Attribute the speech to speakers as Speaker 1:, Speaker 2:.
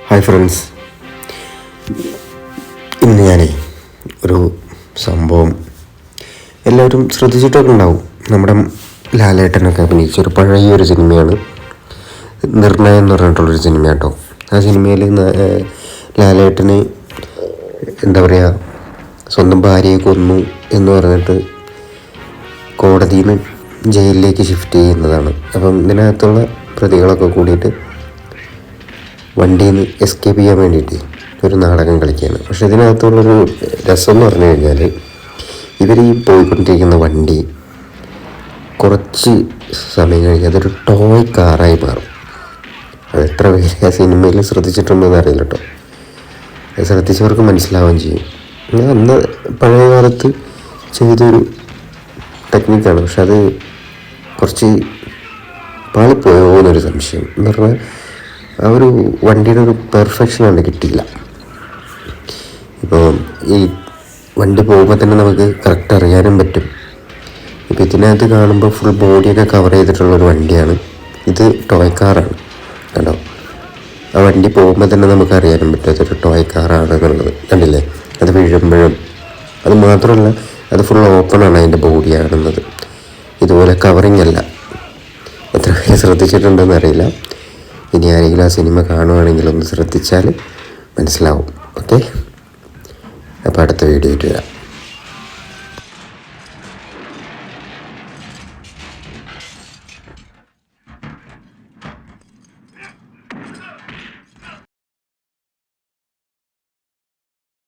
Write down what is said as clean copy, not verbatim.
Speaker 1: Hi friends, ഇന്ന് ഞാനേ ഒരു സംഭവം എല്ലാവരും ശ്രദ്ധിച്ചിട്ടൊക്കെ ഉണ്ടാവും. നമ്മുടെ ലാലേട്ടനൊക്കെ അഭിനയിച്ച ഒരു പഴയൊരു സിനിമയാണ് നിർണയം എന്ന് പറഞ്ഞിട്ടുള്ളൊരു സിനിമ കേട്ടോ. ആ സിനിമയിൽ ലാലേട്ടന് എന്താ പറയുക, സ്വന്തം ഭാര്യയെ കൊന്നു എന്ന് പറഞ്ഞിട്ട് കോടതിയിൽ നിന്ന് ജയിലിലേക്ക് ഷിഫ്റ്റ് ചെയ്യുന്നതാണ്. അപ്പം ഇതിനകത്തുള്ള പ്രതികളൊക്കെ കൂടിയിട്ട് വണ്ടിയിൽ നിന്ന് എസ്കേപ്പ് ചെയ്യാൻ വേണ്ടിയിട്ട് ഒരു നാടകം കളിക്കുകയാണ്. പക്ഷെ ഇതിനകത്തുള്ളൊരു രസം എന്ന് പറഞ്ഞു കഴിഞ്ഞാൽ, ഇവർ ഈ പോയിക്കൊണ്ടിരിക്കുന്ന വണ്ടി കുറച്ച് സമയം കഴിഞ്ഞ് അതൊരു ടോയ് കാറായി മാറും. അത് എത്ര പേര് ആ സിനിമയിൽ ശ്രദ്ധിച്ചിട്ടുണ്ടെന്ന് അറിയില്ല കേട്ടോ. അത് ശ്രദ്ധിച്ചവർക്ക് മനസ്സിലാവുകയും ചെയ്യും. ഞാൻ അന്ന് പഴയ കാലത്ത് ചെയ്തൊരു ടെക്നിക്കാണ്, പക്ഷെ അത് കുറച്ച് പാളിപ്പോയോ എന്നൊരു സംശയം. എന്ന് പറഞ്ഞാൽ ആ ഒരു വണ്ടിയുടെ ഒരു പെർഫെക്ഷൻ അവിടെ കിട്ടിയില്ല. ഇപ്പോൾ ഈ വണ്ടി പോകുമ്പോൾ തന്നെ നമുക്ക് കറക്റ്റ് അറിയാനും പറ്റും. ഇപ്പോൾ ഇതിനകത്ത് കാണുമ്പോൾ ഫുൾ ബോഡിയൊക്കെ കവർ ചെയ്തിട്ടുള്ളൊരു വണ്ടിയാണ്. ഇത് ടോയ് കാറാണ് കേട്ടോ. ആ വണ്ടി പോകുമ്പോൾ തന്നെ നമുക്ക് അറിയാനും പറ്റും അതൊരു ടോയ് കാറാണ് എന്നുള്ളത്. കണ്ടില്ലേ, അത് വീഴുമ്പോഴും. അത് മാത്രമല്ല, അത് ഫുൾ ഓപ്പണാണ് അതിൻ്റെ ബോഡിയാണെന്നത്. ഇതുപോലെ കവറിങ് അല്ല. എത്ര പേര് ശ്രദ്ധിച്ചിട്ടുണ്ടെന്ന് അറിയില്ല. ഇനി ആരെങ്കിലും ആ സിനിമ കാണുവാണെങ്കിൽ ഒന്ന് ശ്രദ്ധിച്ചാൽ മനസ്സിലാവും. ഓക്കെ, അപ്പോൾ അടുത്ത വീഡിയോ ഇട്ട് വരാം.